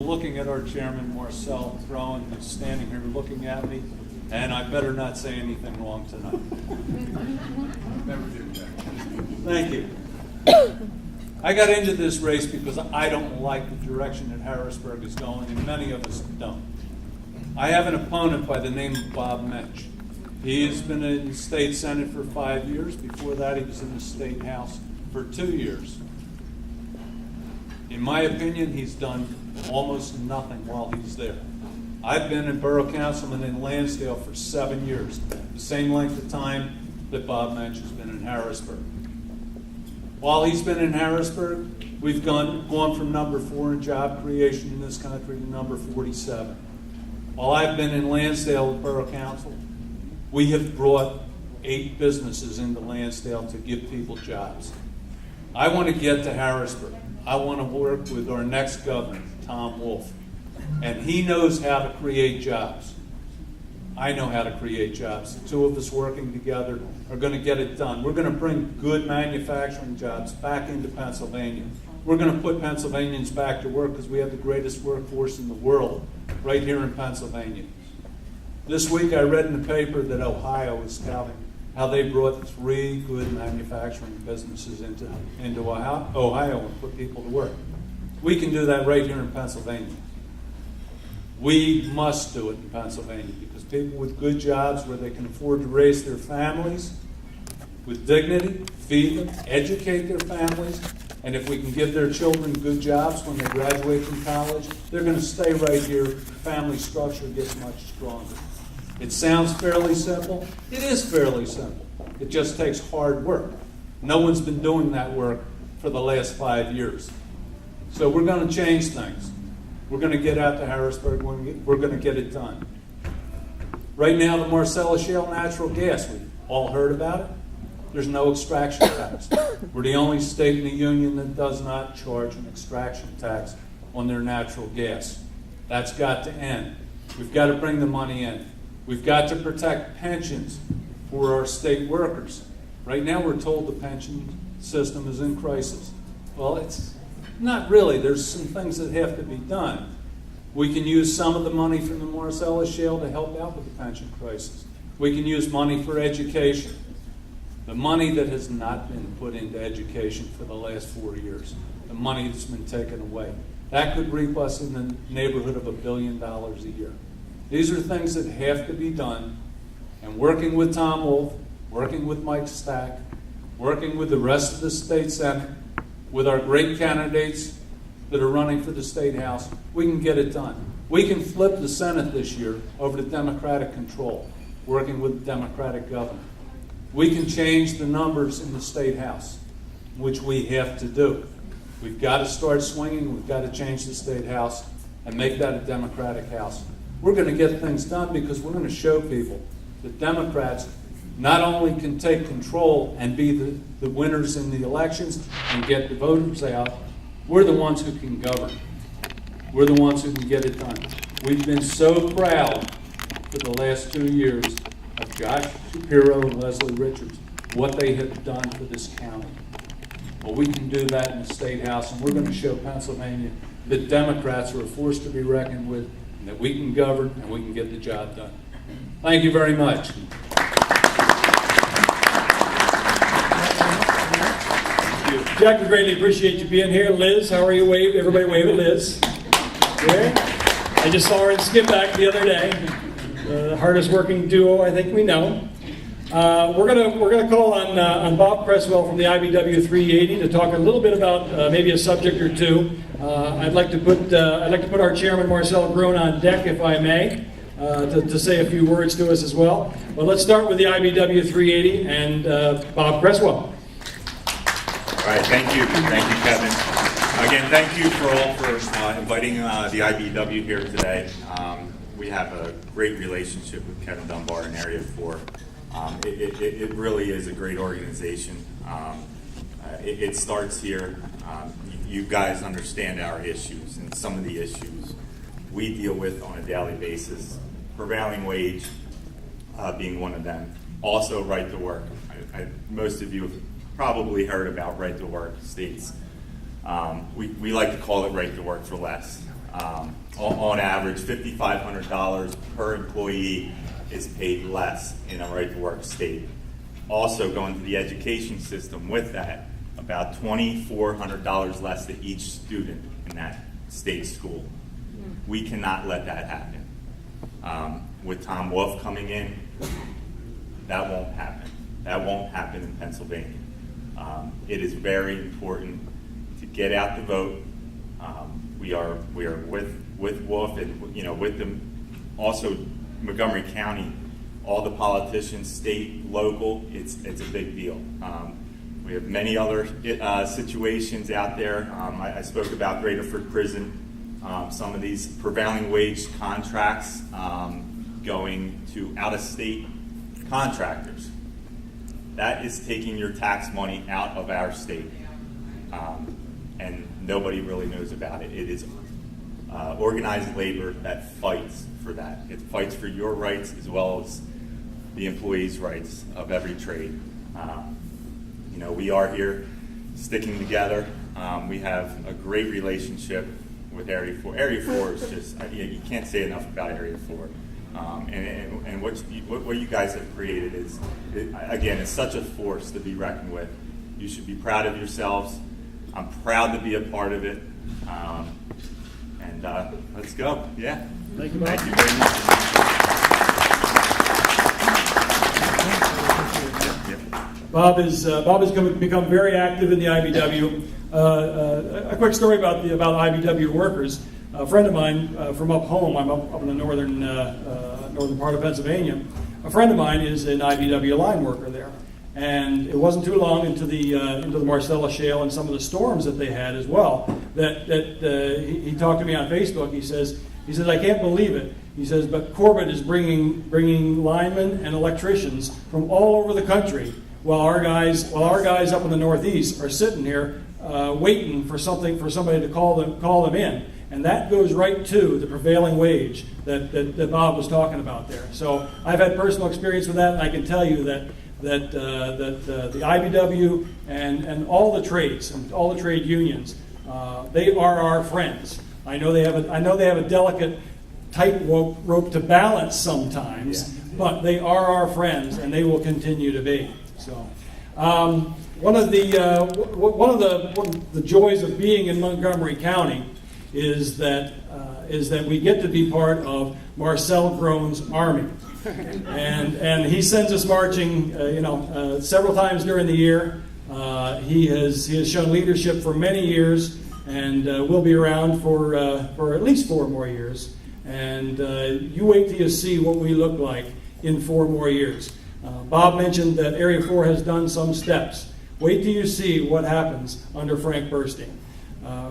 Looking at our chairman, Marcel, who's standing here looking at me, and I better not say anything wrong tonight. Never do that. Thank you. I got into this race because I don't like the direction that Harrisburg is going, and many of us don't. I have an opponent by the name of Bob Mensch. He has been in the state senate for 5 years. Before that, he was in the state house for 2 years. In my opinion, he's done almost nothing while he's there. I've been a borough councilman in Lansdale for 7 years, the same length of time that Bob Mensch has been in Harrisburg. While he's been in Harrisburg, we've gone from number 4 in job creation in this country to number 47. While I've been in Lansdale Borough Council, we have brought 8 businesses into Lansdale to give people jobs. I want to get to Harrisburg. I want to work with our next governor, Tom Wolf, and he knows how to create jobs. I know how to create jobs. The two of us working together are going to get it done. We're going to bring good manufacturing jobs back into Pennsylvania. We're going to put Pennsylvanians back to work because we have the greatest workforce in the world right here in Pennsylvania. This week I read in the paper that Ohio is touting how they brought 3 good manufacturing businesses into Ohio and put people to work. We can do that right here in Pennsylvania. We must do it in Pennsylvania because people with good jobs where they can afford to raise their families with dignity, feed them, educate their families, and if we can give their children good jobs when they graduate from college, they're going to stay right here. Family structure gets much stronger. It sounds fairly simple. It is fairly simple. It just takes hard work. No one's been doing that work for the last 5 years. So we're going to change things. We're going to get out to Harrisburg. We're going to get it done. Right now, the Marcel Shale natural gas, we've all heard about it. There's no extraction tax. We're the only state in the union that does not charge an extraction tax on their natural gas. That's got to end. We've got to bring the money in. We've got to protect pensions for our state workers. Right now we're told the pension system is in crisis. Well, it's not really. There's some things that have to be done. We can use some of the money from the Marcellus Shale to help out with the pension crisis. We can use money for education. The money that has not been put into education for the last 4 years, the money that's been taken away, that could reap us in the neighborhood of $1 billion a year. These are things that have to be done, and working with Tom Wolf, working with Mike Stack, working with the rest of the state senate, with our great candidates that are running for the state house, we can get it done. We can flip the Senate this year over to Democratic control, working with the Democratic governor. We can change the numbers in the state house, which we have to do. We've got to start swinging. We've got to change the state house and make that a Democratic house. We're going to get things done because we're going to show people that Democrats not only can take control and be the winners in the elections and get the voters out, we're the ones who can govern. We're the ones who can get it done. We've been so proud for the last 2 years of Josh Shapiro and Leslie Richards, what they have done for this county. Well, we can do that in the state house, and we're going to show Pennsylvania that Democrats are a force to be reckoned with, and that we can govern and we can get the job done. Thank you very much. Jack, we greatly appreciate you being here. Liz, how are you? Wave, everybody wave at Liz. Yeah. I just saw her in Skip Back the other day. The hardest working duo I think we know. We're gonna call on Bob Cresswell from the IBW 380 to talk a little bit about maybe a subject or two. I'd like to put our chairman Marcel Groen on deck, if I may, to say a few words to us as well. But let's start with the IBW 380 and Bob Cresswell. All right, thank you, Kevin. Again, thank you for inviting the IBW here today. We have a great relationship with Kevin Dunbar in Area 4. It really is a great organization. It starts here. You guys understand our issues, and some of the issues we deal with on a daily basis. Prevailing wage being one of them. Also, right to work. Most of you have probably heard about right to work states. We like to call it right to work for less. On average, $5,500 per employee is paid less in a right-to-work state. Also, going to the education system with that, about $2,400 less to each student in that state school. We cannot let that happen. With Tom Wolf coming in, that won't happen. That won't happen in Pennsylvania. It is very important to get out the vote. We are with Wolf and with them. Also, Montgomery County, all the politicians, state, local, it's a big deal. We have many other situations out there. I spoke about Graterford Prison. Some of these prevailing wage contracts going to out-of-state contractors. That is taking your tax money out of our state, and nobody really knows about it. It is organized labor that fights for that. It fights for your rights as well as the employees' rights of every trade. We are here sticking together. We have a great relationship with Area 4. Area 4 is just, you can't say enough about Area 4. And what you guys have created is, again, it's such a force to be reckoned with. You should be proud of yourselves. I'm proud to be a part of it. And let's go. Yeah. Thank you, Bob. Thank you very much. Bob has become very active in the IBW. A quick story about IBW workers. A friend of mine from up home, I'm up in the northern part of Pennsylvania. A friend of mine is an IBW line worker there, and it wasn't too long into the Marcel shale and some of the storms that they had as well that he talked to me on Facebook. He says I can't believe it. He says, but Corbett is bringing linemen and electricians from all over the country, while our guys up in the Northeast are sitting here waiting for somebody to call them in. And that goes right to the prevailing wage that Bob was talking about there. So I've had personal experience with that, and I can tell you that the IBW and all the trades and all the trade unions, they are our friends. I know they have a delicate tightrope to balance sometimes, but they are our friends, and they will continue to be. So. One of the joys of being in Montgomery County is that we get to be part of Marcel Groen's army, and he sends us marching, several times during the year. He has shown leadership for many years, and will be around for at least 4 more years. And you wait till you see what we look like in 4 more years. Bob mentioned that Area 4 has done some steps. Wait till you see what happens under Frank Burstein.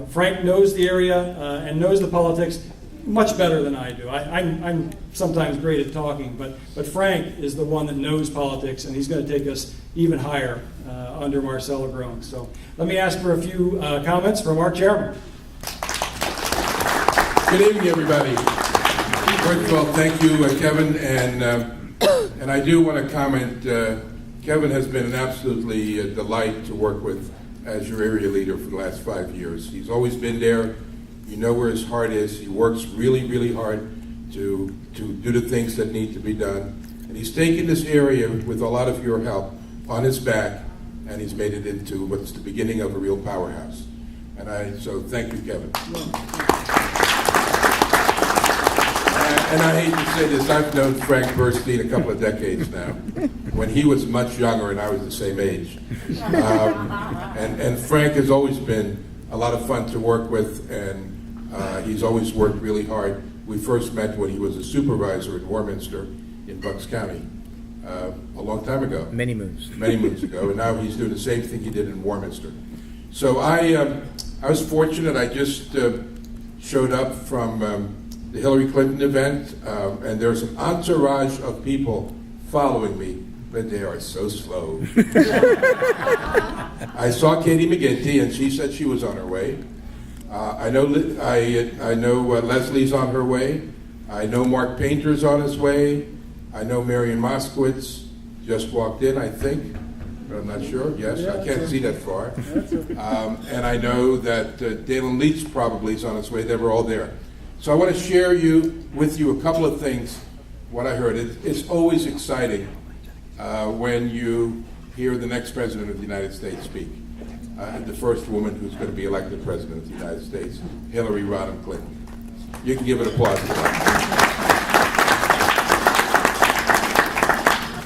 Frank knows the area and knows the politics much better than I do. I'm sometimes great at talking, but Frank is the one that knows politics, and he's going to take us even higher under Marcel Groen. So let me ask for a few comments from our chairman. Good evening, everybody. First of all, thank you, Kevin, and I do want to comment. Kevin has been an absolutely delight to work with as your area leader for the last 5 years. He's always been there. You know where his heart is. He works really, really hard to do the things that need to be done. And he's taken this area with a lot of your help on his back, and he's made it into what's the beginning of a real powerhouse. So thank you, Kevin. And I hate to say this, I've known Frank Burstein a couple of decades now, when he was much younger and I was the same age. And Frank has always been a lot of fun to work with, and he's always worked really hard. We first met when he was a supervisor in Warminster in Bucks County a long time ago. Many moons ago, and now he's doing the same thing he did in Warminster. So I was fortunate. I just showed up from the Hillary Clinton event, and there's an entourage of people following me, but they are so slow. I saw Katie McGinty, and she said she was on her way. I know Leslie's on her way. I know Mark Painter's on his way. I know Marion Moskowitz just walked in, I think, but I'm not sure. Yes, I can't see that far. And I know that Dalen Leach probably is on his way. They were all there. So I want to share with you a couple of things, what I heard. It's always exciting when you hear the next president of the United States speak. The first woman who's going to be elected president of the United States, Hillary Rodham Clinton. You can give an applause for that.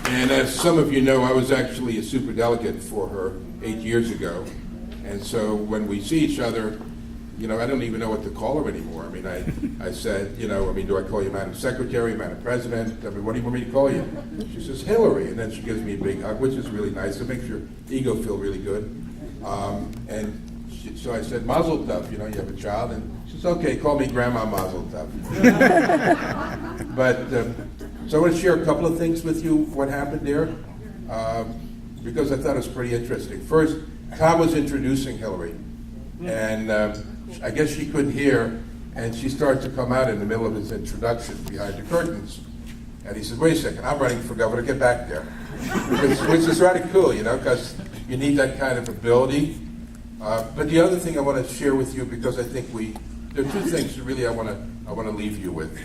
And as some of you know, I was actually a superdelegate for her 8 years ago. And so when we see each other, I don't even know what to call her anymore. I mean, I said, do I call you Madam Secretary, Madam President? what do you want me to call you? She says, Hillary. And then she gives me a big hug, which is really nice. It makes your ego feel really good. So I said, Mazel Tov, you have a child. And she says, okay, call me Grandma Mazel Tov. So I want to share a couple of things with you, what happened there, because I thought it was pretty interesting. First, Tom was introducing Hillary, and I guess she couldn't hear, and she started to come out in the middle of his introduction behind the curtains. And he said, wait a second, I'm running for governor, get back there. Which is rather cool, because you need that kind of ability. But the other thing I want to share with you, because I think there are two things that really I want to leave you with,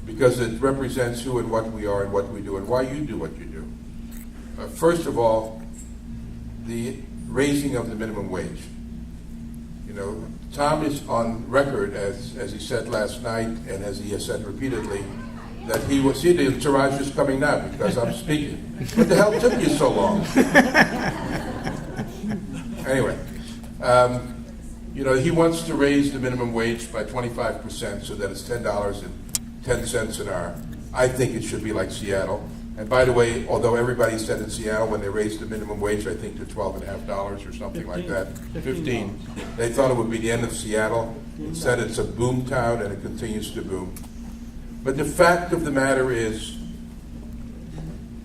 because it represents who and what we are and what we do and why you do what you do. First of all, the raising of the minimum wage. Tom is on record, as he said last night, and as he has said repeatedly, that he will see the entourage is coming now because I'm speaking. What the hell took you so long? Anyway, he wants to raise the minimum wage by 25% so that it's $10.10 an hour. I think it should be like Seattle. And by the way, although everybody said in Seattle when they raised the minimum wage, I think to $12.50 or something like that, 15, they thought it would be the end of Seattle. Instead, it's a boom town and it continues to boom. But the fact of the matter is,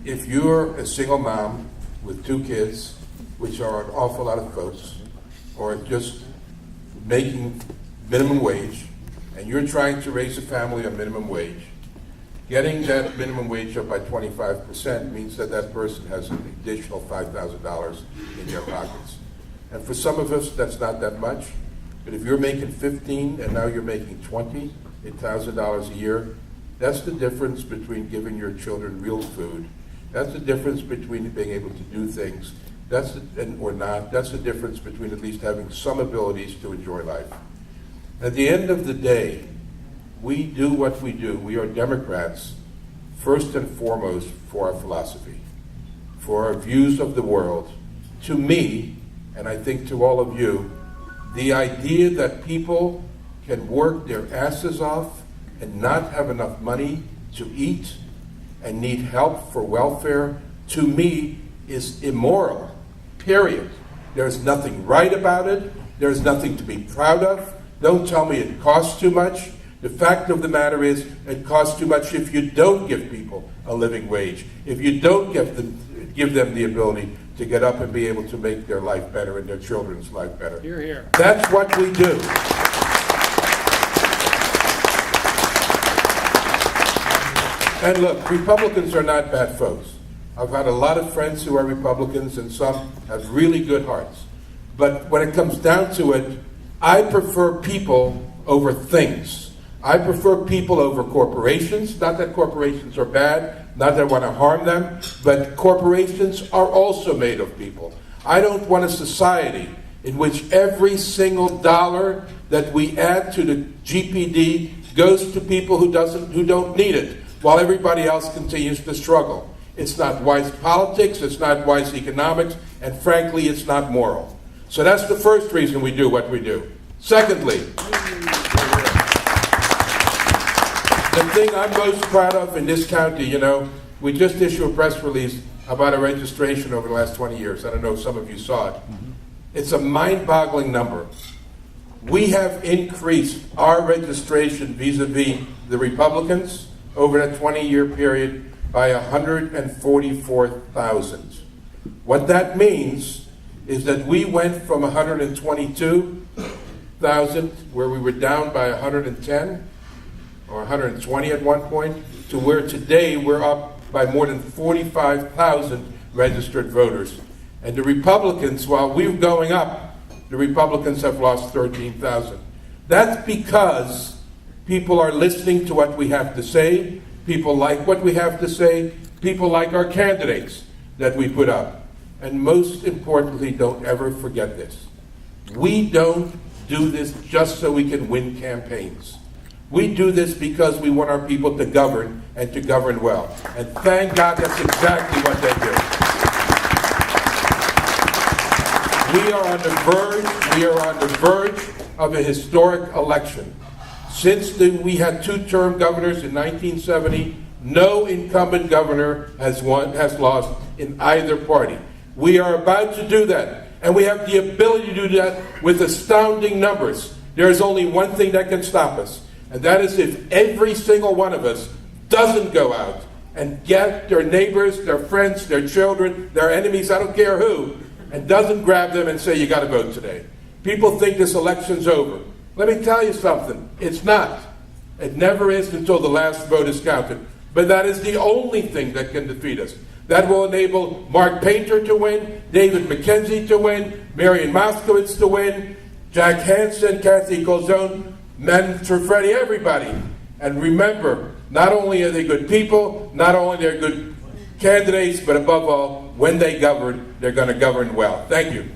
if you're a single mom with 2 kids, which are an awful lot of folks, or just making minimum wage, and you're trying to raise a family on minimum wage, getting that minimum wage up by 25% means that that person has an additional $5,000 in their pockets. And for some of us, that's not that much. But if you're making 15 and now you're making $20,000 a year, that's the difference between giving your children real food. That's the difference between being able to do things, or not. That's the difference between at least having some abilities to enjoy life. At the end of the day, we do what we do. We are Democrats, first and foremost, for our philosophy, for our views of the world. To me, and I think to all of you, the idea that people can work their asses off and not have enough money to eat and need help for welfare, to me, is immoral, period. There's nothing right about it. There's nothing to be proud of. Don't tell me it costs too much. The fact of the matter is, it costs too much if you don't give people a living wage, if you don't give them the ability to get up and be able to make their life better and their children's life better. Hear, hear. That's what we do. And look, Republicans are not bad folks. I've had a lot of friends who are Republicans, and some have really good hearts. But when it comes down to it, I prefer people over things. I prefer people over corporations. Not that corporations are bad, not that I want to harm them, but corporations are also made of people. I don't want a society in which every single dollar that we add to the GPD goes to people who don't need it, while everybody else continues to struggle. It's not wise politics, it's not wise economics, and frankly, it's not moral. So that's the first reason we do what we do. Secondly, the thing I'm most proud of in this county, we just issued a press release about a registration over the last 20 years. I don't know if some of you saw it. It's a mind-boggling number. We have increased our registration vis-a-vis the Republicans over that 20-year period by 144,000. What that means is that we went from 122,000, where we were down by 110, or 120 at one point, to where today we're up by more than 45,000 registered voters. And the Republicans, while we're going up, the Republicans have lost 13,000. That's because People are listening to what we have to say. People like what we have to say. People like our candidates that we put up. And most importantly, don't ever forget this. We don't do this just so we can win campaigns. We do this because we want our people to govern and to govern well. And thank God that's exactly what they do. We are on the verge of a historic election. Since we had two-term governors in 1970, no incumbent governor has lost in either party. We are about to do that, and we have the ability to do that with astounding numbers. There is only one thing that can stop us, and that is if every single one of us doesn't go out and get their neighbors, their friends, their children, their enemies, I don't care who, and doesn't grab them and say, you got to vote today. People think this election's over. Let me tell you something. It's not. It never is until the last vote is counted. But that is the only thing that can defeat us. That will enable Mark Painter to win, David McKenzie to win, Marion Moskowitz to win, Jack Hansen, Kathy Colzone, Men Freddie, everybody. And remember, not only are they good people, not only are they good candidates, but above all, when they govern, they're going to govern well. Thank you.